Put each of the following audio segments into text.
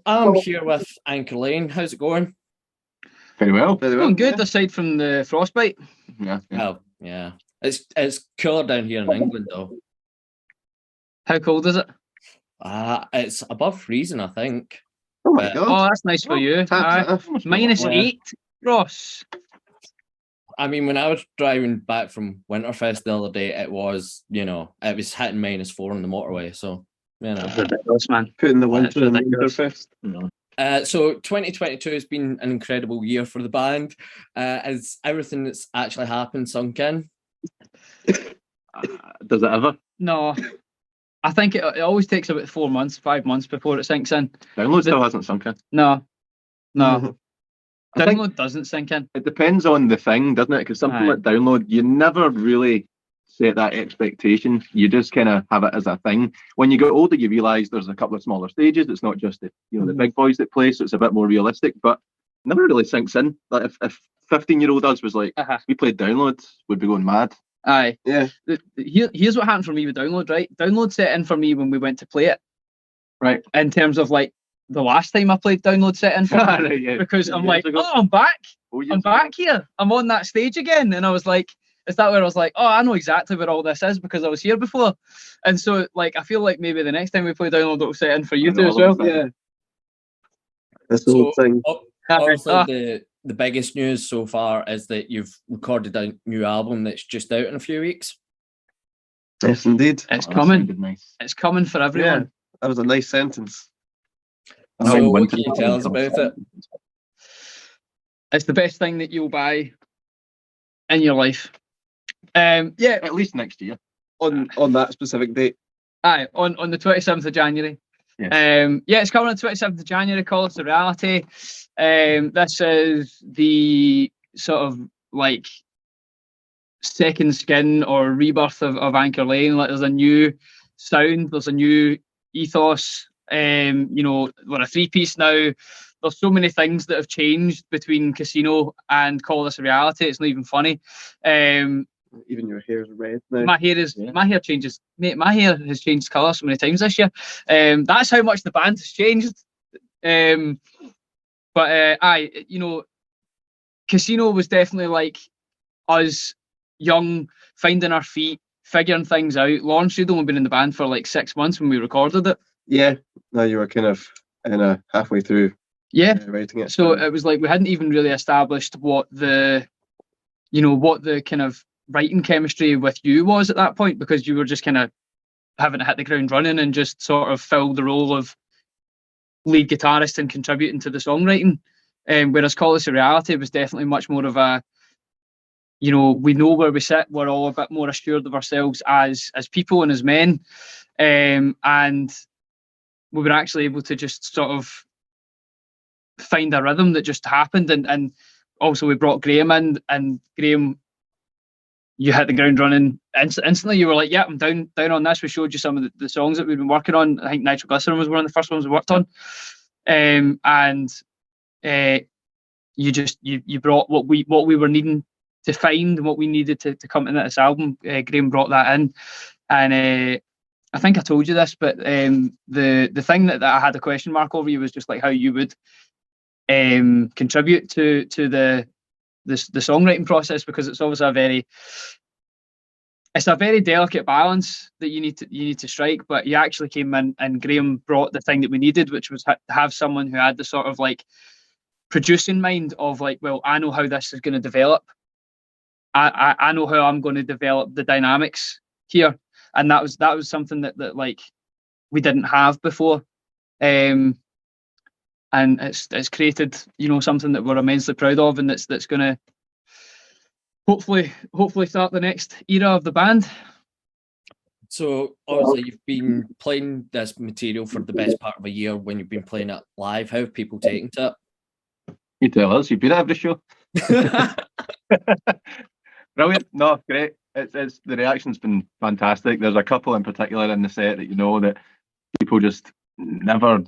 I'm here with Anchor Lane. How's it going? Very well, very well. Doing good, aside from the frostbite. Yeah. Well, yeah. It's cooler down here in England though. How cold is it? It's above freezing, I think. Oh my But- god. Oh, that's nice for you. Aye. Minus Yeah. 8, Ross. I mean, when I was driving back from Winterfest the other day, it was hitting -4 on the motorway. So, That's ridiculous, man. Putting the That's winter in ridiculous. Winterfest. So 2022 has been an incredible year for the band. As everything that's actually happened sunk in. Does it ever? No. I think it always takes about 4 months, 5 months before it sinks in. Download still hasn't sunk in. No. I think Download doesn't sink in. it depends on the thing, doesn't it? Because something Aye. like download, you never really set that expectation. You just kind of have it as a thing. When you get older, you realise there's a couple of smaller stages. It's not just the big boys that play, so it's a bit more realistic. But it never really sinks in. Like if 15-year-old us was like, we played download, we'd be going mad. Aye. Yeah. Here's what happened for me with Download, right? Download set in for me when we went to play it. Right. In terms of like the last time I played Download set in for me. Right, yeah. Because I'm like, Years ago. oh, I'm back. Oh, I'm back here. I'm on that stage again. And I was like, is that where I was like, oh, I know exactly where all this is because I was here before. And so, like, I feel like maybe the next time we play Download, it'll set in for you two as well. Yeah. That's the whole thing. Obviously, the biggest news so far is that you've recorded a new album that's just out in a few weeks. Yes, indeed. It's Oh, that coming. sounded nice. It's coming for everyone. That was a nice sentence. So what can you tell us about it? It's the best thing that you'll buy in your life. Yeah. At least next year. On that specific date. Aye, on the 27th of January. Yes. It's coming on the 27th of January. Call Us the Reality. This is the sort of like second skin or rebirth of Anchor Lane. Like there's a new sound, there's a new ethos. We're a 3-piece now. There's so many things that have changed between Casino and Call This a Reality. It's not even funny. Even your hair's red now. My hair changes, mate. My hair has changed colour so many times this year. That's how much the band has changed. Casino was definitely like us, young, finding our feet, figuring things out. Lawrence, you'd only been in the band for like 6 months when we recorded it. Yeah. Now you were kind of halfway through. Yeah. Writing it. So it was like we hadn't even really established what the kind of writing chemistry with you was at that point, because you were just kind of having to hit the ground running and just sort of fill the role of lead guitarist and contributing to the songwriting. Whereas Call Us a Reality was definitely much more of a, we know where we sit. We're all a bit more assured of ourselves as people and as men. And we were actually able to just sort of find a rhythm that just happened. And also we brought Graham in, and Graham, you hit the ground running instantly. You were like, yeah, I'm down on this. We showed you some of the songs that we've been working on. I think Nitroglycerin was one of the first ones we worked on. You brought what we were needing to find, and what we needed to come into this album. Graham brought that in. And I think I told you this, but the thing that I had a question mark over you was just like how you would contribute to the songwriting process, because it's obviously a very delicate balance that you need to strike. But you actually came in and Graham brought the thing that we needed, which was to have someone who had the sort of like producing mind of like, well, I know how this is going to develop. I know how I'm going to develop the dynamics here, and that was something that like we didn't have before. And it's created, something that we're immensely proud of, and that's going to hopefully start the next era of the band. So obviously you've been playing this material for the best part of a year. When you've been playing it live, how have people taken to it? You tell us. You've been at every show. Brilliant. No, great. It's the reaction's been fantastic. There's a couple in particular in the set that that people just never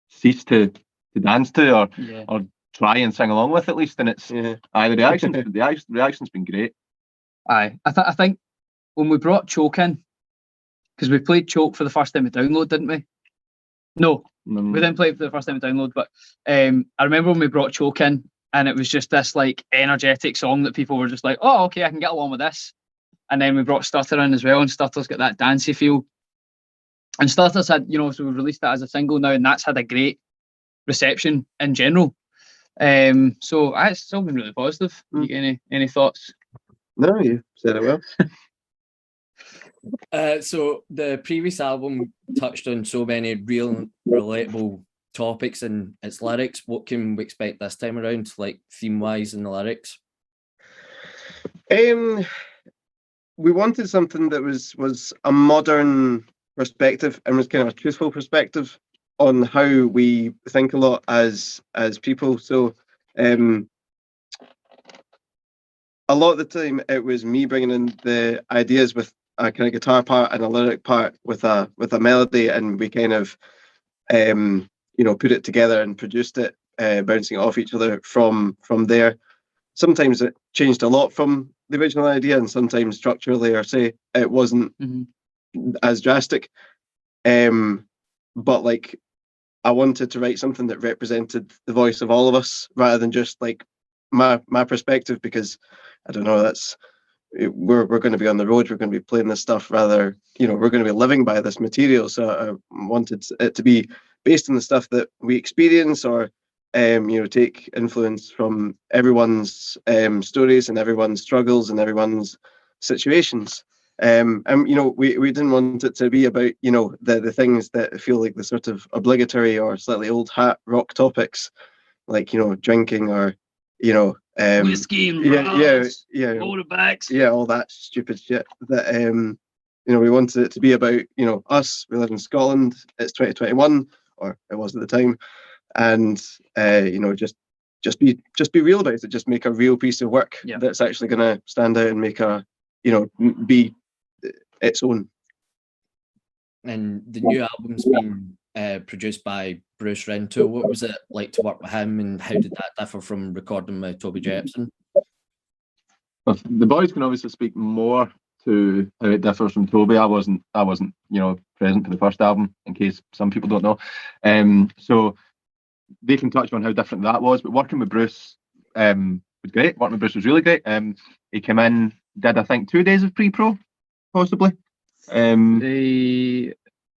cease to dance to or try and sing along with, at least. And it's the reaction's been great. Aye, I think when we brought Choke in, because we played Choke for the first time at Download, didn't we? No, We didn't play it for the first time we download, but I remember when we brought Choke in, and it was just this like energetic song that people were just like, oh, okay, I can get along with this. And then we brought Stutter in as well, and Stutter's got that dancey feel. And Stutter's had, so we've released that as a single now, and that's had a great reception in general. So it's still been really positive. You get any thoughts? No, you said it well. So the previous album touched on so many real relatable topics in its lyrics. What can we expect this time around, like theme-wise in the lyrics? We wanted something that was a modern perspective and was kind of a truthful perspective on how we think a lot as people. So a lot of the time it was me bringing in the ideas with a kind of guitar part and a lyric part with a melody, and we kind of put it together and produced it, bouncing it off each other from there. Sometimes it changed a lot from the original idea, and sometimes structurally, or say it wasn't as drastic. But like, I wanted to write something that represented the voice of all of us rather than just like my perspective, because I don't know, we're going to be on the road, we're going to be playing this stuff, rather, we're going to be living by this material. So I wanted it to be based on the stuff that we experience, or take influence from everyone's stories and everyone's struggles and everyone's situations. And we didn't want it to be about the things that feel like the sort of obligatory or slightly old hat rock topics, like drinking or whiskey and motorbikes, all that stupid shit that we wanted it to be about. Us, we live in Scotland, it's 2021, or it was at the time, and just be real about it. Just make a real piece of work that's actually going to stand out and make a be its own. And the new album's been produced by Bruce Rentoul. What was it like to work with him, and how did that differ from recording with Toby Jepson? Well, the boys can obviously speak more to how it differs from Toby. I wasn't present for the first album, in case some people don't know. So they can touch on how different that was. But working with Bruce was great. Working with Bruce was really great. He came in, did I think 2 days of pre-pro, possibly.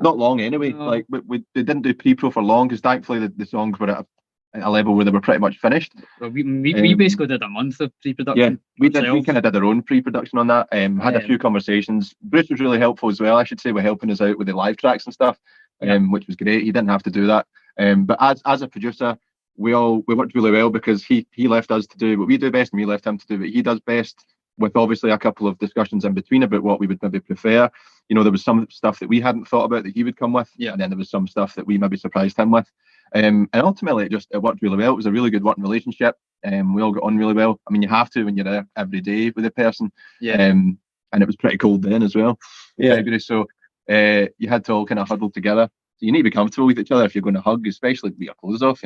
Not long anyway. No. Like they didn't do pre-pro for long, because thankfully the songs were at a level where they were pretty much finished. Well, we basically did a month of pre-production. Yeah, we kind of did our own pre-production on that. Had a few conversations. Bruce was really helpful as well, I should say, with helping us out with the live tracks and stuff, which was great. He didn't have to do that. But as a producer, we worked really well, because he left us to do what we do best, and we left him to do what he does best, with obviously a couple of discussions in between about what we would maybe prefer. There was some stuff that we hadn't thought about that he would come with, and then there was some stuff that we maybe surprised him with. And ultimately it worked really well. It was a really good working relationship. We all got on really well. I mean, you have to when you're there every day with a person. And it was pretty cold then as well. February, so you had to all kind of huddle together. So you need to be comfortable with each other if you're going to hug, especially with your clothes off,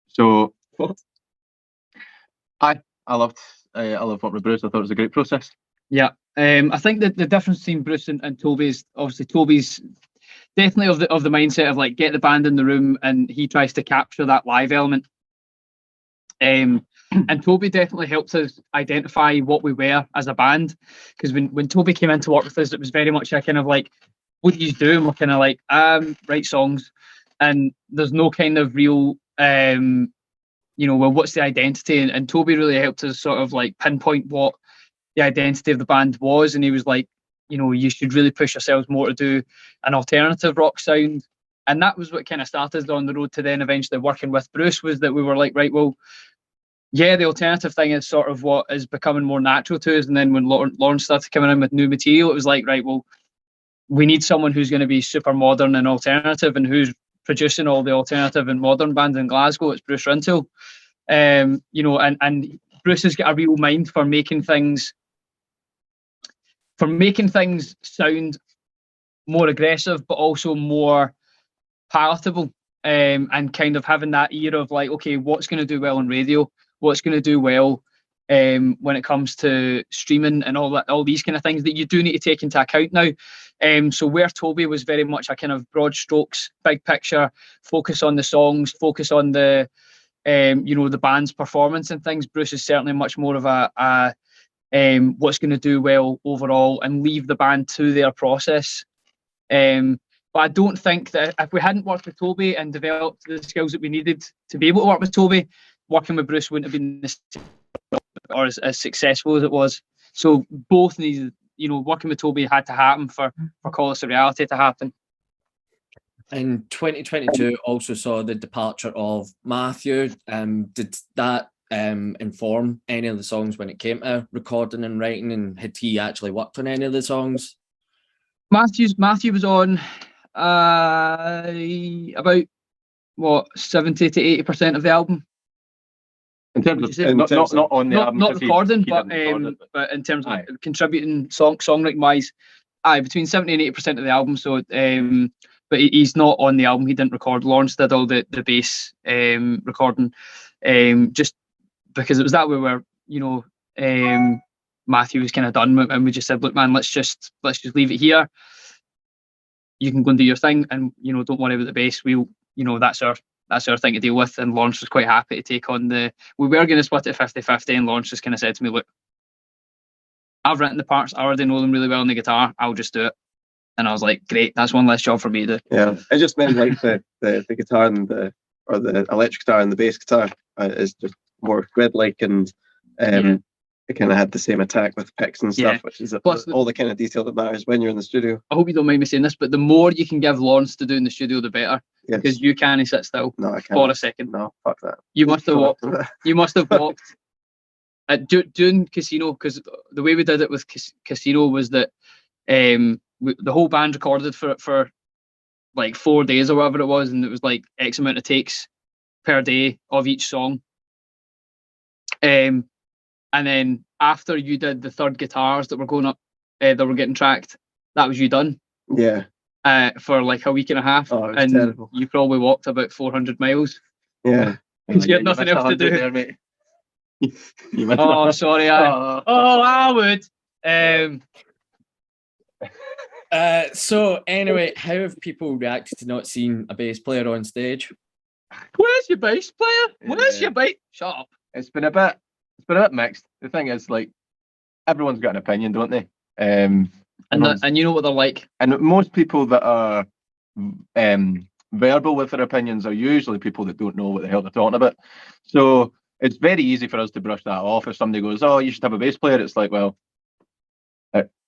So I loved working with Bruce. I thought it was a great process. Yeah. I think that the difference between Bruce and Toby's, obviously Toby's definitely of the mindset of like, get the band in the room, and he tries to capture that live element. And Toby definitely helped us identify what we were as a band, because when Toby came in to work with us, it was very much a kind of like, what do you do? And we're kind of like, write songs, and there's no kind of real well, what's the identity? And Toby really helped us sort of like pinpoint what the identity of the band was, and he was like, you should really push yourselves more to do an alternative rock sound. And that was what kind of started on the road to then eventually working with Bruce, was that we were like, right, well, yeah, the alternative thing is sort of what is becoming more natural to us. And then when Lauren started coming in with new material, it was like, right, well, we need someone who's going to be super modern and alternative, and who's producing all the alternative and modern bands in Glasgow. It's Bruce Rentoul. And Bruce has got a real mind for making things sound more aggressive, but also more palatable, and kind of having that ear of like, okay, what's going to do well on radio, what's going to do well when it comes to streaming and all these kind of things that you do need to take into account now. So where Toby was very much a kind of broad strokes, big picture, focus on the songs, focus on the the band's performance and things, Bruce is certainly much more of a what's going to do well overall and leave the band to their process. But I don't think that if we hadn't worked with Toby and developed the skills that we needed to be able to work with Toby, working with Bruce wouldn't have been or as successful as it was. So both needed, working with Toby had to happen for Call Us a Reality to happen. And 2022 also saw the departure of Matthew. Did that inform any of the songs when it came to recording and writing, and had he actually worked on any of the songs? Matthew was on about 70 to 80% of the album. In terms of not on the album, not recording, but in terms of contributing songwriting wise, between 70 and 80% of the album. So, but he's not on the album. He didn't record. Lawrence did all the bass recording, just because it was that way where Matthew was kind of done, and we just said, look, man, let's just leave it here. You can go and do your thing, and don't worry about the bass. We'll, that's our thing to deal with. And Lawrence was quite happy to take on we were going to split it 50-50, and Lawrence just kind of said to me, look, I've written the parts, I already know them really well on the guitar, I'll just do it. And I was like, great, that's one less job for me to do. Yeah, it just meant like the guitar and the electric guitar and the bass guitar is just more grid-like, and it kind of had the same attack with picks and stuff, which is all the kind of detail that matters when you're in the studio. I hope you don't mind me saying this, but the more you can give Lawrence to do in the studio, the better. Yes. Because you can't sit still for a second. No, fuck that. You must have walked. You must have walked. Doing Casino, because the way we did it with Casino was that the whole band recorded for like 4 days or whatever it was, and it was like X amount of takes per day of each song. And then after you did the third guitars that were going up, that were getting tracked, that was you done. Yeah. For like a week and a half, and terrible. You probably walked about 400 miles. Yeah. Because you had nothing else to do. There, mate. Oh, sorry. I would. So anyway, how have people reacted to not seeing a bass player on stage? Where's your bass player? Where's your bass? Shut up. It's been a bit mixed. The thing is, like, everyone's got an opinion, don't they? And you know what they're like. And most people that are verbal with their opinions are usually people that don't know what the hell they're talking about. So it's very easy for us to brush that off. If somebody goes, "Oh, you should have a bass player," it's like, well,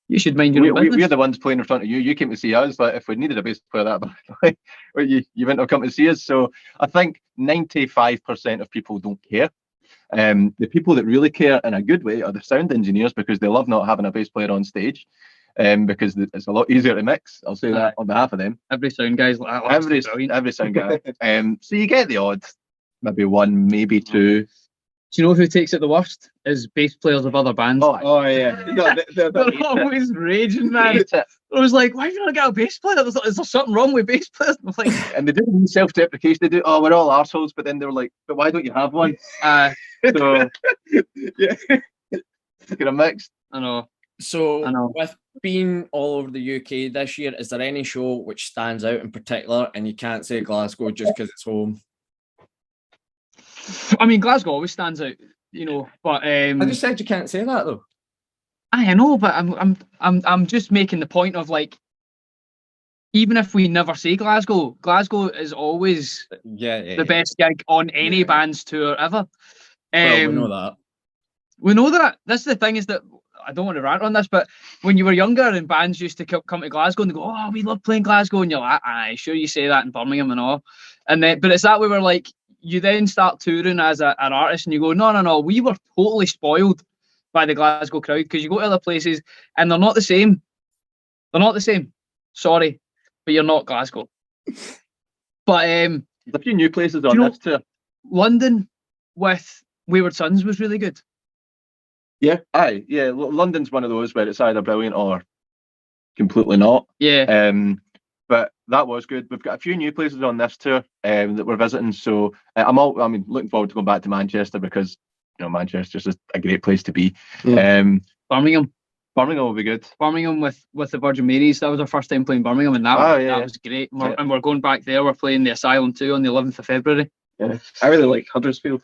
you should mind your own business. We're the ones playing in front of you. You came to see us. Like, if we needed a bass player that bad, you wouldn't have come to see us. So I think 95% of people don't care. The people that really care in a good way are the sound engineers, because they love not having a bass player on stage, because it's a lot easier to mix. I'll say that on behalf of them. Every sound guy's like that. Every sound guy. So you get the odd, maybe one, maybe two. Do you know who takes it the worst? Is bass players of other bands. Oh yeah. No, they're always raging, man. I was like, why have you not got a bass player? Is there something wrong with bass players? Like, and they do self-deprecation. They do, oh, we're all arseholes, but then they're like, but why don't you have one? So yeah, get a mix. I know. So with being all over the UK this year, is there any show which stands out in particular? And you can't say Glasgow just because it's home. I mean, Glasgow always stands out, but I just said you can't say that though. I know, but I'm just making the point of, like, even if we never say Glasgow is always the best gig on any band's tour ever. Well, we know that. We know that. That's the thing, is that I don't want to rant on this, but when you were younger and bands used to come to Glasgow and they go, "Oh, we love playing Glasgow," and you're like, "Aye, sure, you say that in Birmingham and all," and then, but it's that way where, like, you then start touring as an artist and you go, no, we were totally spoiled by the Glasgow crowd, because you go to other places and they're not the same. They're not the same. Sorry, but you're not Glasgow. But there's a few new places on this tour. London with Wayward Sons was really good. Yeah, aye, yeah. London's one of those where it's either brilliant or completely not. Yeah. But that was good. We've got a few new places on this tour that we're visiting. So I'm looking forward to going back to Manchester, because Manchester's just a great place to be. Yeah. Birmingham Birmingham will be good. Birmingham with the Virgin Mary's. That was our first time playing Birmingham, and that was great. And we're going back there. We're playing the Asylum 2 on the 11th of February. Yeah, I really like Huddersfield.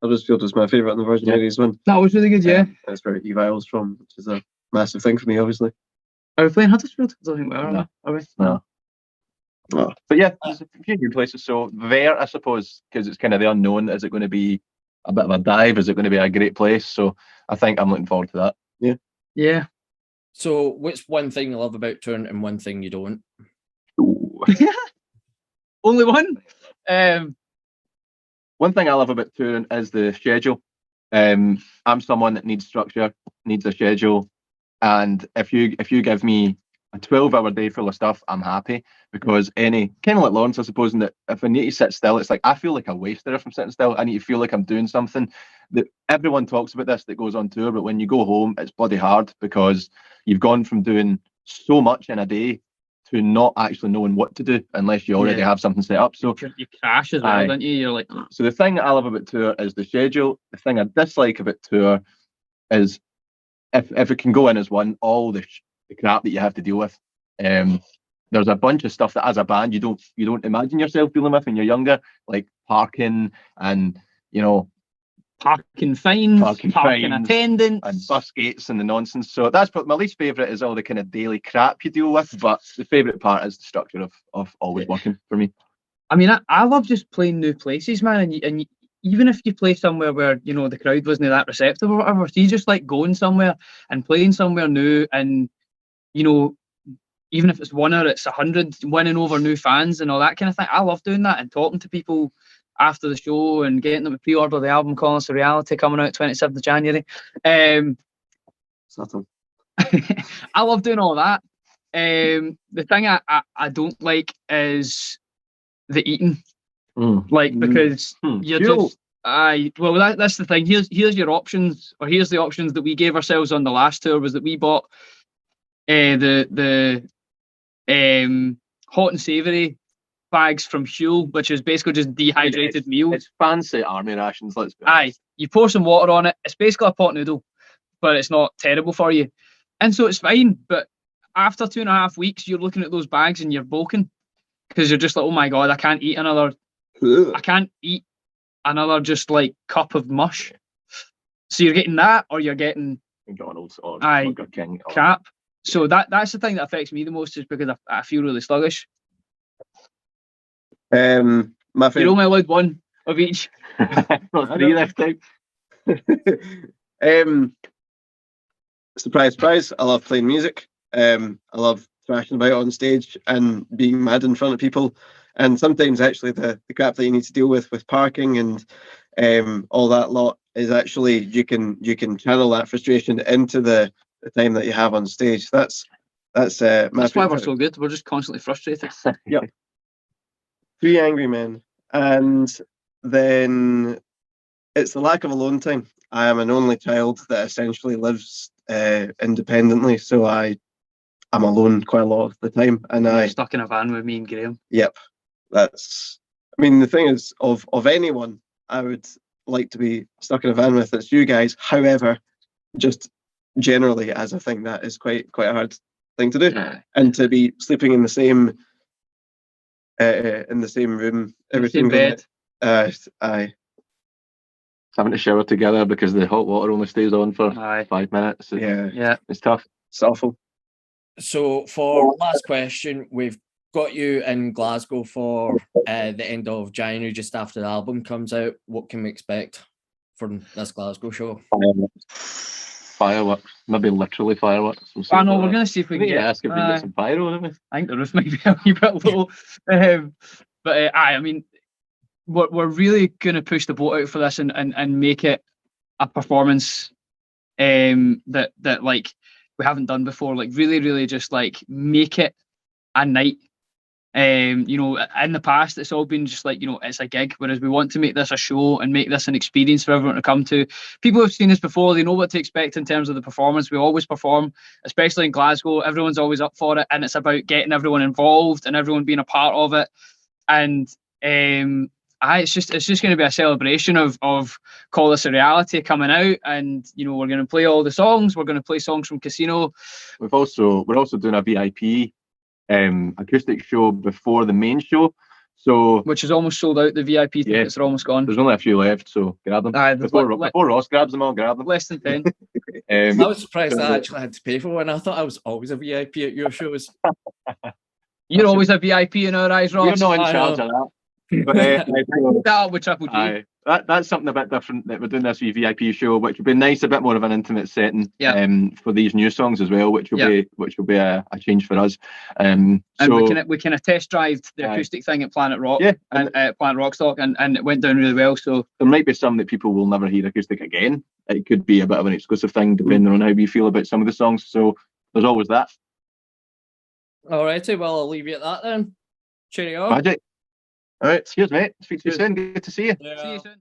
Huddersfield was my favourite in the Virgin Mary's one. That was really good, yeah. That's where Evile's from, which is a massive thing for me, obviously. Are we playing Huddersfield? I don't think we are. No. Are we? No. Oh. But yeah, there's a few new places. So there, I suppose, because it's kind of the unknown, is it going to be a bit of a dive? Is it going to be a great place? So I think I'm looking forward to that. Yeah. Yeah. So what's one thing you love about touring and one thing you don't? Only one? One thing I love about touring is the schedule. I'm someone that needs structure, needs a schedule, and if you give me a 12-hour day full of stuff, I'm happy, because any kind of like Lawrence, I suppose, in that if I need to sit still, it's like I feel like a waster if I'm sitting still. I need to feel like I'm doing something. That everyone talks about this that goes on tour, but when you go home, it's bloody hard, because you've gone from doing so much in a day to not actually knowing what to do unless you already have something set up. So you crash as well, don't you? You're like, so the thing I love about tour is the schedule. The thing I dislike about tour is if it can go in as one, all the crap that you have to deal with. There's a bunch of stuff that as a band you don't imagine yourself dealing with when you're younger, like parking and parking fines, parking fines attendance, and bus gates and the nonsense. So that's my least favourite, is all the kind of daily crap you deal with. But the favourite part is the structure of always working for me. I mean, I love just playing new places, man. And even if you play somewhere where the crowd wasn't that receptive or whatever, so you just like going somewhere and playing somewhere new, and even if it's one or it's 100, winning over new fans and all that kind of thing. I love doing that and talking to people after the show and getting them to pre-order the album Calling Us a Reality, coming out 27th of January. Subtle. I love doing all that. The thing I don't like is the eating. Because you're just that's the thing. Here's your options, or here's the options that we gave ourselves on the last tour, was that we bought the hot and savoury bags from Huel, which is basically just dehydrated meals. It's fancy army rations, let's be honest. You pour some water on it. It's basically a pot noodle, but it's not terrible for you. And so it's fine. But after 2.5 weeks, you're looking at those bags and you're bulking, because you're just like, oh my God, I can't eat another just like cup of mush. So you're getting that, or you're getting McDonald's or Burger King or crap. So that's the thing that affects me the most, is because I feel really sluggish. My favorite. You're only allowed one of each. Not 3 this time. Surprise, surprise! I love playing music. I love thrashing about on stage and being mad in front of people. And sometimes actually the crap that you need to deal with parking and all that lot is actually you can channel that frustration into the time that you have on stage. That's why we're so good. We're just constantly frustrated. Yep. 3 angry men. And then it's the lack of alone time. I am an only child that essentially lives independently, so I'm alone quite a lot of the time. And You're stuck in a van with me and Graham. Yep. The thing is, of anyone I would like to be stuck in a van with, it's you guys. However, just generally as a thing, that is quite a hard thing to do. And to be sleeping in the same room every single bed. Aye. Having to shower together because the hot water only stays on for 5 minutes. It's tough. It's awful. So for last question, we've got you in Glasgow for the end of January, just after the album comes out. What can we expect from this Glasgow show? Fireworks. Maybe literally fireworks. I know, we're going to see if we can ask if we can get some pyro, haven't we? I think the roof might be a wee bit low. I mean, we're really going to push the boat out for this and make it a performance that like we haven't done before. Like really, really just like make it a night. In the past it's all been just like, it's a gig, whereas we want to make this a show and make this an experience for everyone to come to. People have seen this before, they know what to expect in terms of the performance. We always perform, especially in Glasgow, everyone's always up for it, and it's about getting everyone involved and everyone being a part of it. And it's just going to be a celebration of Call Us a Reality coming out, and we're going to play all the songs. We're going to play songs from Casino. We're also doing a VIP acoustic show before the main show, so which is almost sold out. The VIP tickets are almost gone. There's only a few left, so grab them before Ross grabs them. I'll grab them. Less than 10. I was surprised I actually had to pay for one. I thought I was always a VIP at your shows. You're always a VIP in our eyes, Ross. We're not in charge of that. But, that with Triple G. That's something a bit different, that we're doing this VIP show, which would be nice, a bit more of an intimate setting for these new songs as well, which will be a change for us. And we kind of test drive the acoustic thing at Planet Rock and Planet Rockstock, and it went down really well. So there might be some that people will never hear acoustic again. It could be a bit of an exclusive thing depending on how we feel about some of the songs. So there's always that. Alrighty, well, I'll leave you at that then. Cheerio. Magic. All right. Cheers, mate. Speak to you soon. Good to see you. Yeah. see you soon.